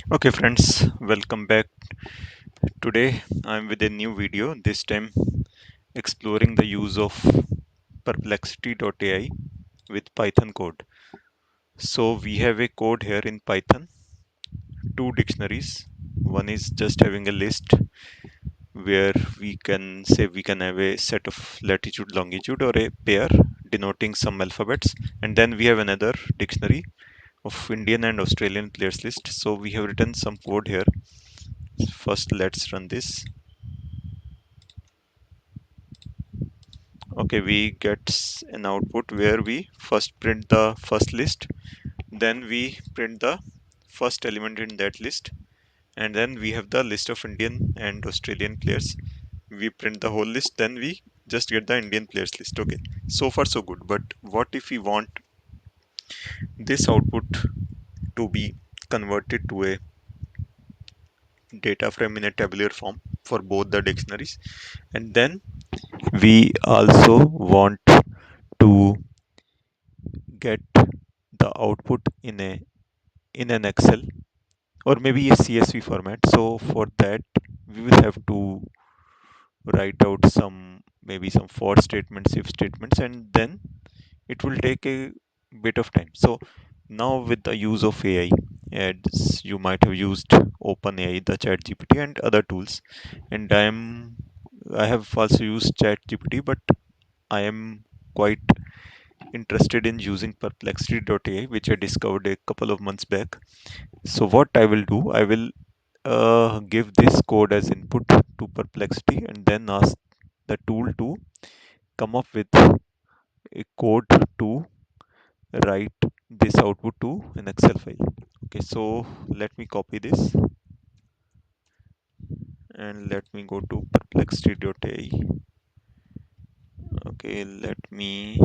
Okay, friends, welcome back. Today I'm with a new video, this time exploring the use of Perplexity AI with Python code. So, we have a code here in Python, two dictionaries. One is just having a list where we can have a set of latitude, longitude, or a pair denoting some alphabets, and then we have another dictionary of Indian and Australian players list. So, we have written some code here. First, let's run this. Okay, we get an output where we first print the first list, then we print the first element in that list, and then we have the list of Indian and Australian players. We print the whole list, then we just get the Indian players list. Okay, so far so good. But what if we want this output to be converted to a data frame in a tabular form for both the dictionaries, and then we also want to get the output in an Excel or maybe a CSV format. So for that, we will have to write out maybe some for statements, if statements, and then it will take a bit of time. So now with the use of AI, as you might have used OpenAI, the ChatGPT, and other tools, and I have also used ChatGPT, but I am quite interested in using Perplexity.ai, which I discovered a couple of months back. So what I will do, I will give this code as input to Perplexity and then ask the tool to come up with a code to write this output to an Excel file. Okay, so let me copy this and let me go to Perplexity.ai. Okay, let me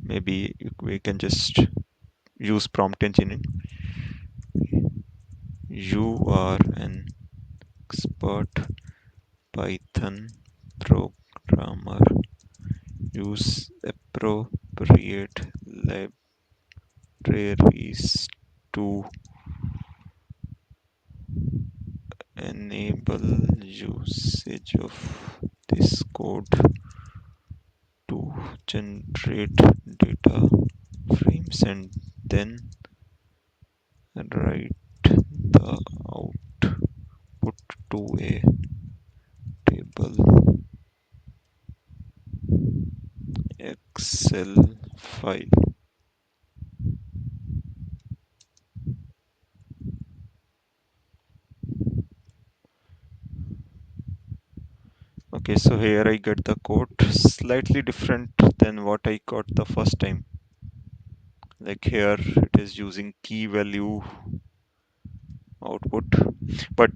maybe we can just use prompt engineering. You are an expert Python programmer. Use appropriate libraries to enable usage of this code to generate data frames and then write the output to a table Excel file. Okay, so here I get the code slightly different than what I got the first time. Like here it is using key value output, but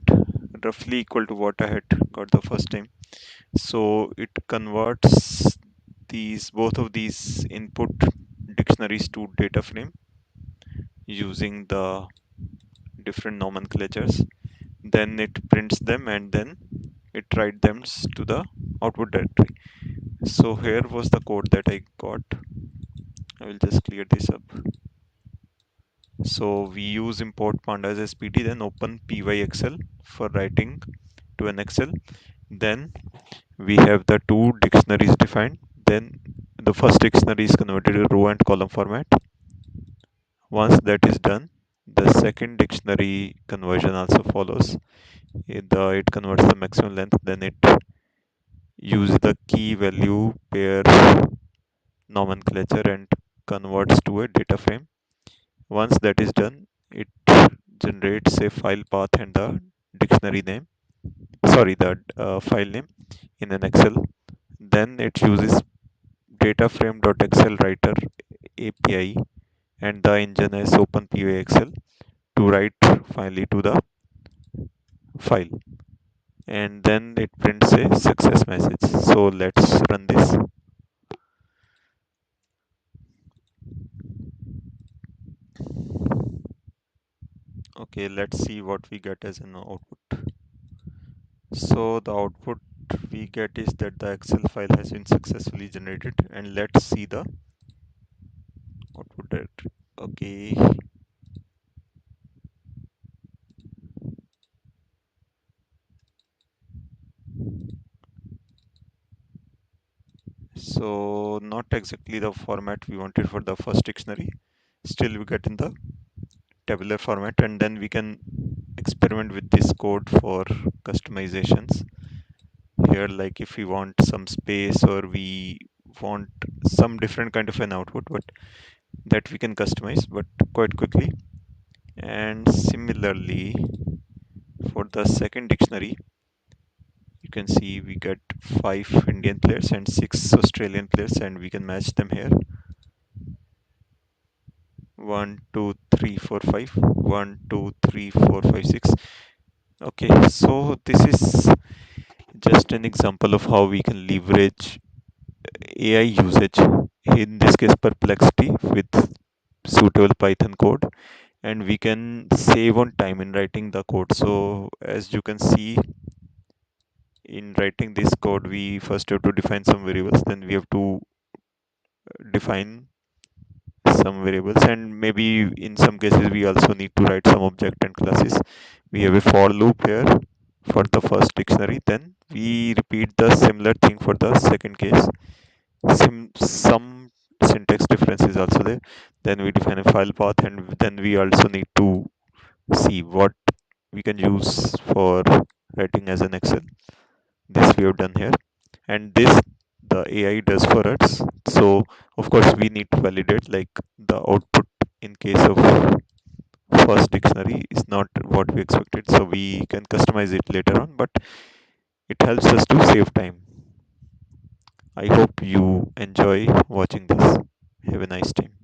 roughly equal to what I had got the first time. So it converts these both of these input dictionaries to data frame using the different nomenclatures. Then it prints them and then it writes them to the output directory. So here was the code that I got. I will just clear this up. So we use import pandas as pt, then open pyxl for writing to an Excel. Then we have the two dictionaries defined. Then the first dictionary is converted to row and column format. Once that is done, the second dictionary conversion also follows. It converts the maximum length, then it uses the key value pair nomenclature and converts to a data frame. Once that is done, it generates a file path and the dictionary name, sorry, the file name in an Excel. Then it uses dataframe.excel writer API and the engine is OpenPyXL to write finally to the file, and then it prints a success message. So let's run this. Okay, let's see what we get as an output. So the output we get is that the Excel file has been successfully generated, and let's see the output directory. Okay, so not exactly the format we wanted for the first dictionary. Still, we get in the tabular format, and then we can experiment with this code for customizations. Here, like if we want some space or we want some different kind of an output, but that we can customize, but quite quickly. And similarly, for the second dictionary, you can see we get 5 Indian players and 6 Australian players, and we can match them here. 1, 2, 3, 4, 5. 1, 2, 3, 4, 5, 6. Okay, so this is just an example of how we can leverage AI usage, in this case Perplexity, with suitable Python code, and we can save on time in writing the code. So as you can see, in writing this code, we first have to define some variables, then we have to define some variables, and maybe in some cases we also need to write some object and classes. We have a for loop here for the first dictionary, then we repeat the similar thing for the second case. Some syntax difference is also there. Then we define a file path, and then we also need to see what we can use for writing as an Excel. This we have done here, and this the AI does for us. So of course we need to validate, like the output in case of first dictionary is not what we expected, so we can customize it later on, but it helps us to save time. I hope you enjoy watching this. Have a nice time.